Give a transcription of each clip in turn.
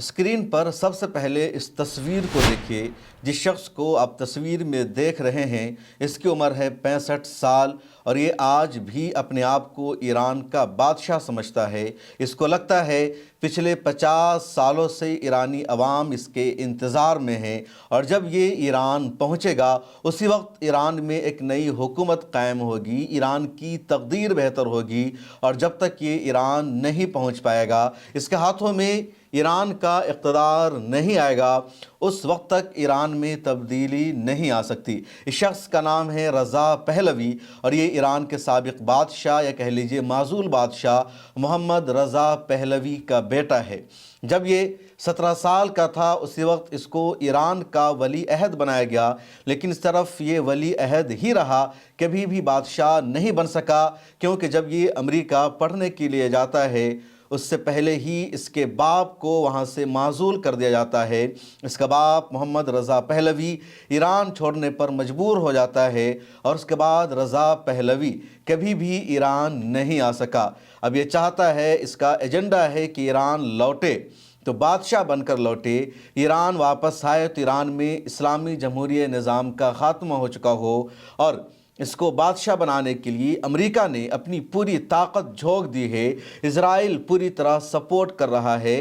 Screen پر سب سے پہلے اس تصویر کو دیکھیے۔ جس شخص کو آپ تصویر میں دیکھ رہے ہیں اس کی عمر ہے 65 سال اور یہ آج بھی اپنے آپ کو ایران کا بادشاہ سمجھتا ہے۔ اس کو لگتا ہے پچھلے 50 سالوں سے ایرانی عوام اس کے انتظار میں ہیں اور جب یہ ایران پہنچے گا اسی وقت ایران میں ایک نئی حکومت قائم ہوگی، ایران کی تقدیر بہتر ہوگی، اور جب تک یہ ایران نہیں پہنچ پائے گا، اس کے ہاتھوں میں ایران کا اقتدار نہیں آئے گا، اس وقت تک ایران میں تبدیلی نہیں آ سکتی۔ اس شخص کا نام ہے رضا پہلوی اور یہ ایران کے سابق بادشاہ یا کہہ لیجئے معزول بادشاہ محمد رضا پہلوی کا بیٹا ہے۔ جب یہ 17 سال کا تھا اسی وقت اس کو ایران کا ولی عہد بنایا گیا، لیکن اس طرف یہ ولی عہد ہی رہا، کبھی بھی بادشاہ نہیں بن سکا، کیونکہ جب یہ امریکہ پڑھنے کے لیے جاتا ہے اس سے پہلے ہی اس کے باپ کو وہاں سے معزول کر دیا جاتا ہے۔ اس کا باپ محمد رضا پہلوی ایران چھوڑنے پر مجبور ہو جاتا ہے اور اس کے بعد رضا پہلوی کبھی بھی ایران نہیں آ سکا۔ اب یہ چاہتا ہے، اس کا ایجنڈا ہے کہ ایران لوٹے تو بادشاہ بن کر لوٹے، ایران واپس آئے تو ایران میں اسلامی جمہوری نظام کا خاتمہ ہو چکا ہو، اور اس کو بادشاہ بنانے کے لیے امریکہ نے اپنی پوری طاقت جھونک دی ہے۔ اسرائیل پوری طرح سپورٹ کر رہا ہے۔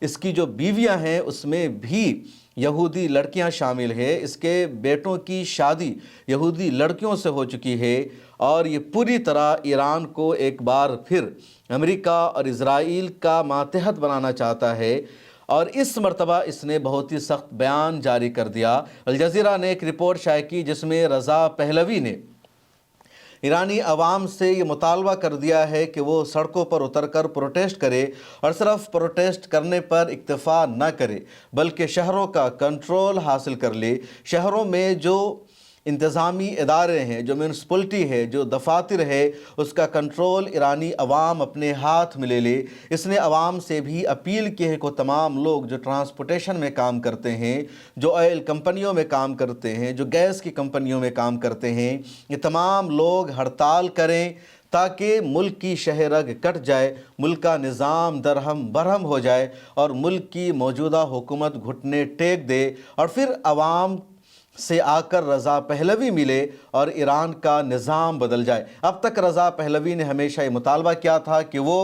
اس کی جو بیویاں ہیں اس میں بھی یہودی لڑکیاں شامل ہیں، اس کے بیٹوں کی شادی یہودی لڑکیوں سے ہو چکی ہے، اور یہ پوری طرح ایران کو ایک بار پھر امریکہ اور اسرائیل کا ماتحت بنانا چاہتا ہے، اور اس مرتبہ اس نے بہت ہی سخت بیان جاری کر دیا۔ الجزیرہ نے ایک رپورٹ شائع کی جس میں رضا پہلوی نے ایرانی عوام سے یہ مطالبہ کر دیا ہے کہ وہ سڑکوں پر اتر کر پروٹیسٹ کرے، اور صرف پروٹیسٹ کرنے پر اکتفا نہ کرے بلکہ شہروں کا کنٹرول حاصل کر لے۔ شہروں میں جو انتظامی ادارے ہیں، جو میونسپلٹی ہے، جو دفاتر ہے، اس کا کنٹرول ایرانی عوام اپنے ہاتھ میں لے لے۔ اس نے عوام سے بھی اپیل کی ہے کہ تمام لوگ جو ٹرانسپورٹیشن میں کام کرتے ہیں، جو آئل کمپنیوں میں کام کرتے ہیں، جو گیس کی کمپنیوں میں کام کرتے ہیں، یہ تمام لوگ ہڑتال کریں تاکہ ملک کی شہ رگ کٹ جائے، ملک کا نظام درہم برہم ہو جائے اور ملک کی موجودہ حکومت گھٹنے ٹیک دے، اور پھر عوام سے آ کر رضا پہلوی ملے اور ایران کا نظام بدل جائے۔ اب تک رضا پہلوی نے ہمیشہ یہ مطالبہ کیا تھا کہ وہ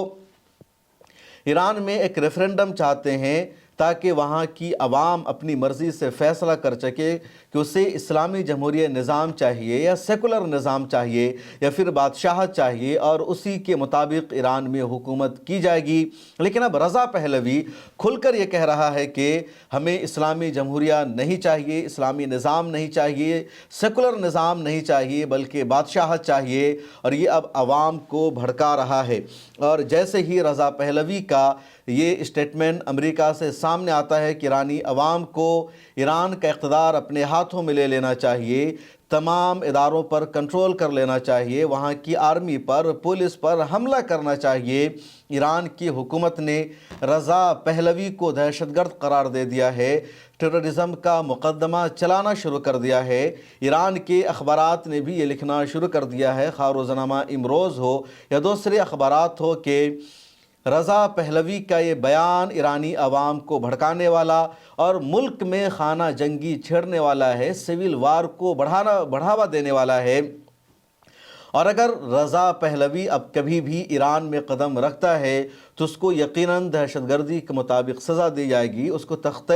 ایران میں ایک ریفرنڈم چاہتے ہیں تاکہ وہاں کی عوام اپنی مرضی سے فیصلہ کر سکے کہ اسے اسلامی جمہوری نظام چاہیے یا سیکولر نظام چاہیے یا پھر بادشاہت چاہیے، اور اسی کے مطابق ایران میں حکومت کی جائے گی۔ لیکن اب رضا پہلوی کھل کر یہ کہہ رہا ہے کہ ہمیں اسلامی جمہوریہ نہیں چاہیے، اسلامی نظام نہیں چاہیے، سیکولر نظام نہیں چاہیے، بلکہ بادشاہت چاہیے، اور یہ اب عوام کو بھڑکا رہا ہے۔ اور جیسے ہی رضا پہلوی کا یہ اسٹیٹمنٹ امریکہ سے سامنے آتا ہے کہ ایرانی عوام کو ایران کا اقتدار اپنے ہاتھوں میں لے لینا چاہیے، تمام اداروں پر کنٹرول کر لینا چاہیے، وہاں کی آرمی پر، پولیس پر حملہ کرنا چاہیے، ایران کی حکومت نے رضا پہلوی کو دہشت گرد قرار دے دیا ہے، ٹیررزم کا مقدمہ چلانا شروع کر دیا ہے۔ ایران کے اخبارات نے بھی یہ لکھنا شروع کر دیا ہے، خواہ روزنامہ امروز ہو یا دوسرے اخبارات ہو، کہ رضا پہلوی کا یہ بیان ایرانی عوام کو بھڑکانے والا اور ملک میں خانہ جنگی چھیڑنے والا ہے، سول وار کو بڑھاوا دینے والا ہے، اور اگر رضا پہلوی اب کبھی بھی ایران میں قدم رکھتا ہے تو اس کو یقیناً دہشت گردی کے مطابق سزا دی جائے گی، اس کو تختہ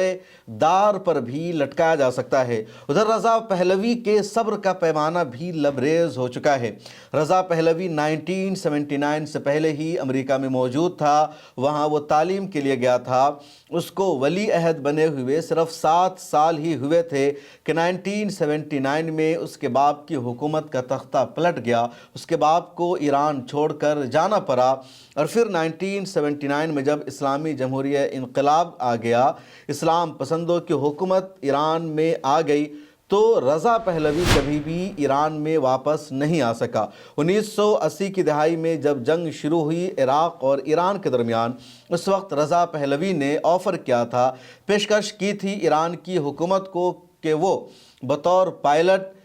دار پر بھی لٹکایا جا سکتا ہے۔ ادھر رضا پہلوی کے صبر کا پیمانہ بھی لبریز ہو چکا ہے۔ رضا پہلوی 1979 سے پہلے ہی امریکہ میں موجود تھا، وہاں وہ تعلیم کے لیے گیا تھا، اس کو ولی عہد بنے ہوئے صرف 7 سال ہی ہوئے تھے کہ 1979 میں اس کے باپ کی حکومت کا تختہ پلٹ گیا، اس کے باپ کو ایران چھوڑ کر جانا پڑا، اور پھر 1979 میں جب اسلامی جمہوریہ انقلاب آ گیا، اسلام پسندوں کی حکومت ایران میں آ گئی، تو رضا پہلوی کبھی بھی ایران میں واپس نہیں آ سکا۔ 1980 کی دہائی میں جب جنگ شروع ہوئی عراق اور ایران کے درمیان، اس وقت رضا پہلوی نے آفر کیا تھا، پیشکش کی تھی ایران کی حکومت کو کہ وہ بطور پائلٹ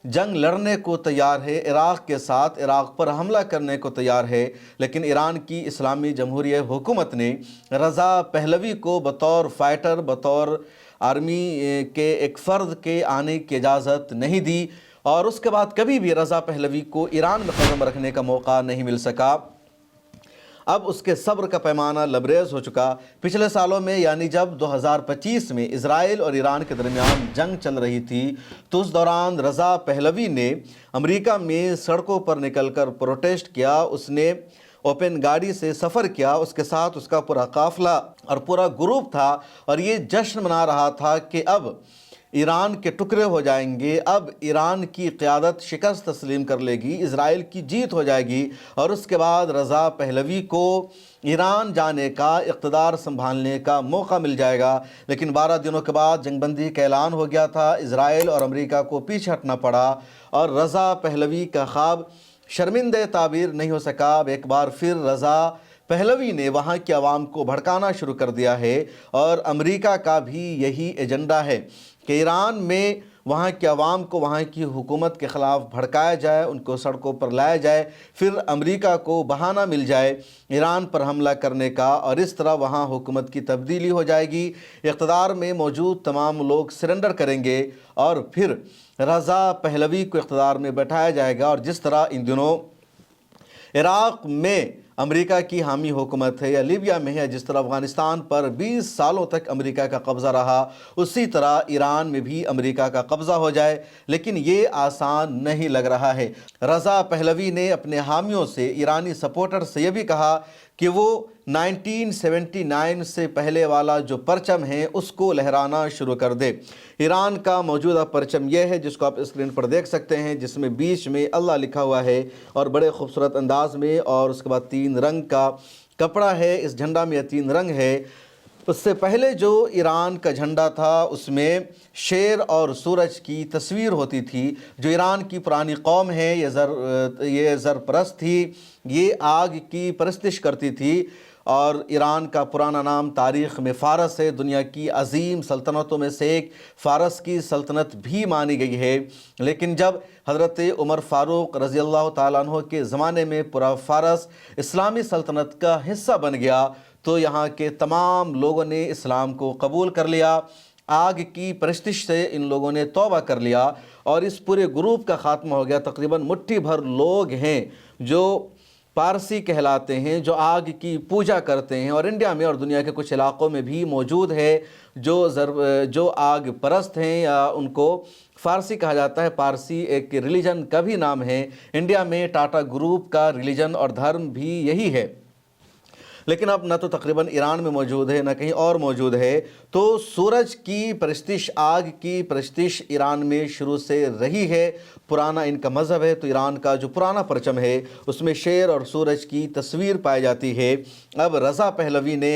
जंग लड़ने को तैयार है, इराक़ के साथ इराक़ पर हमला करने को तैयार है, लेकिन ईरान की इस्लामी जमहूरिया हुकूमत ने रज़ा पहलवी को बतौर फ़ाइटर, बतौर आर्मी के एक फ़र्द के आने की इजाज़त नहीं दी और उसके बाद कभी भी रज़ा पहलवी को ईरान में कदम रखने का मौका नहीं मिल सका। अब उसके सब्र का पैमाना लबरेज हो चुका। पिछले सालों में यानी जब 2025 में इज़राइल और ईरान के दरमियान जंग चल रही थी तो उस दौरान रज़ा पहलवी ने अमेरिका में सड़कों पर निकलकर प्रोटेस्ट किया। उसने ओपन गाड़ी से सफ़र किया, उसके साथ उसका पूरा काफ़िला और पूरा ग्रुप था और ये जश्न मना रहा था कि अब ईरान के टुकड़े हो जाएंगे, अब ईरान की क़यादत शिकस्त तस्लीम कर लेगी, इज़राइल की जीत हो जाएगी और उसके बाद रज़ा पहलवी को ईरान जाने का, इक़्तिदार संभालने का मौका मिल जाएगा। लेकिन 12 दिनों के बाद जंगबंदी का ऐलान हो गया था, इज़राइल और अमेरिका को पीछे हटना पड़ा और रज़ा पहलवी का ख्वाब शर्मिंदे ताबीर नहीं हो सका। अब एक बार फिर रज़ा पहलवी ने वहाँ की आवाम को भड़काना शुरू कर दिया है और अमेरिका का भी यही एजेंडा है कि ईरान में वहाँ की आवाम को वहाँ की हुकूमत के ख़िलाफ़ भड़काया जाए, उनको सड़कों पर लाया जाए, फिर अमेरिका को बहाना मिल जाए ईरान पर हमला करने का और इस तरह वहाँ हुकूमत की तब्दीली हो जाएगी, इक़्तिदार में मौजूद तमाम लोग सरेंडर करेंगे और फिर रज़ा पहलवी को इक़्तिदार में बैठाया जाएगा। और जिस तरह इन दिनों इराक़ में अमेरिका की हामी हुकूमत है या लीबिया में है, जिस तरह अफ़गानिस्तान पर 20 सालों तक अमेरिका का कब्ज़ा रहा, उसी तरह ईरान में भी अमेरिका का कब्ज़ा हो जाए, लेकिन ये आसान नहीं लग रहा है। रज़ा पहलवी ने अपने हामियों से, ईरानी सपोर्टर से ये भी कहा कि वो 1979 से पहले वाला जो परचम है उसको लहराना शुरू कर दे। ईरान का मौजूदा परचम यह है जिसको आप स्क्रीन पर देख सकते हैं, जिसमें बीच में अल्लाह लिखा हुआ है और बड़े खूबसूरत अंदाज में, और उसके बाद 3 रंग का कपड़ा है। इस झंडा में 3 रंग है। उससे पहले जो ईरान का झंडा था उसमें शेर और सूरज की तस्वीर होती थी। जो ईरान की पुरानी कौम है ये ज़र परस्त थी, ये आग की परस्तिश करती थी और ईरान का पुराना नाम तारीख़ में फ़ारस है। दुनिया की अजीम सल्तनतों में से एक फ़ारस की सल्तनत भी मानी गई है। लेकिन जब हज़रत उमर फ़ारूक रज़ी अल्लाह ताला अन्हु के ज़माने में पूरा फ़ारस इस्लामी सल्तनत का हिस्सा बन गया तो यहाँ के तमाम लोगों ने इस्लाम को कबूल कर लिया। आग की परस्तिश से इन लोगों ने तौबा कर लिया और इस पूरे ग्रुप का ख़ात्मा हो गया। तकरीबन मुट्ठी भर लोग हैं जो पारसी कहलाते हैं, जो आग की पूजा करते हैं और इंडिया में और दुनिया के कुछ इलाक़ों में भी मौजूद है जो आग परस्त हैं या उनको फ़ारसी कहा जाता है। पारसी एक रिलीजन का भी नाम है। इंडिया में टाटा ग्रुप का रिलीजन और धर्म भी यही है, लेकिन अब न तो तकरीबन ईरान में मौजूद है न कहीं और मौजूद है। तो सूरज की परस्तिश, आग की परस्तिश ईरान में शुरू से रही है, पुराना इनका मज़हब है। तो ईरान का जो पुराना परचम है उसमें शेर और सूरज की तस्वीर पाई जाती है। अब रज़ा पहलवी ने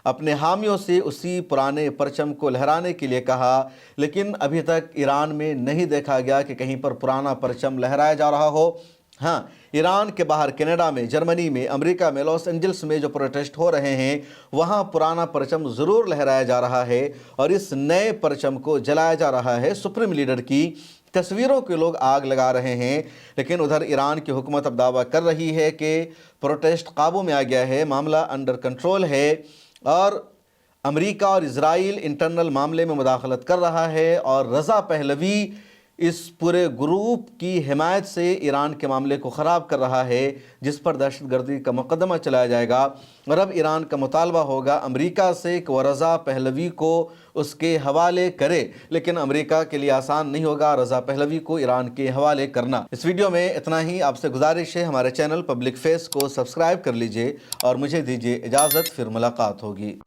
अपने हामियों से उसी पुराने परचम को लहराने के लिए कहा, लेकिन अभी तक ईरान में नहीं देखा गया कि कहीं पर पुराना परचम लहराया जा रहा हो। हाँ, ईरान के बाहर कनाडा में, जर्मनी में, अमेरिका में, लॉस एंजल्स में जो प्रोटेस्ट हो रहे हैं वहाँ पुराना परचम ज़रूर लहराया जा रहा है और इस नए परचम को जलाया जा रहा है। सुप्रीम लीडर की तस्वीरों के लोग आग लगा रहे हैं। लेकिन उधर ईरान की हुकूमत अब दावा कर रही है कि प्रोटेस्ट काबू में आ गया है, मामला अंडर कंट्रोल है और अमेरिका और इज़राइल इंटरनल मामले में मुदाखलत कर रहा है और रज़ा पहलवी इस पूरे ग्रुप की हिमायत से ईरान के मामले को ख़राब कर रहा है, जिस पर दहशतगर्दी का मुकदमा चलाया जाएगा। और अब ईरान का मुतालबा होगा अमेरिका से कि वह रज़ा पहलवी को उसके हवाले करे, लेकिन अमेरिका के लिए आसान नहीं होगा रज़ा पहलवी को ईरान के हवाले करना। इस वीडियो में इतना ही। आपसे गुजारिश है हमारे चैनल पब्लिक फेस को सब्सक्राइब कर लीजिए और मुझे दीजिए इजाज़त, फिर मुलाकात होगी।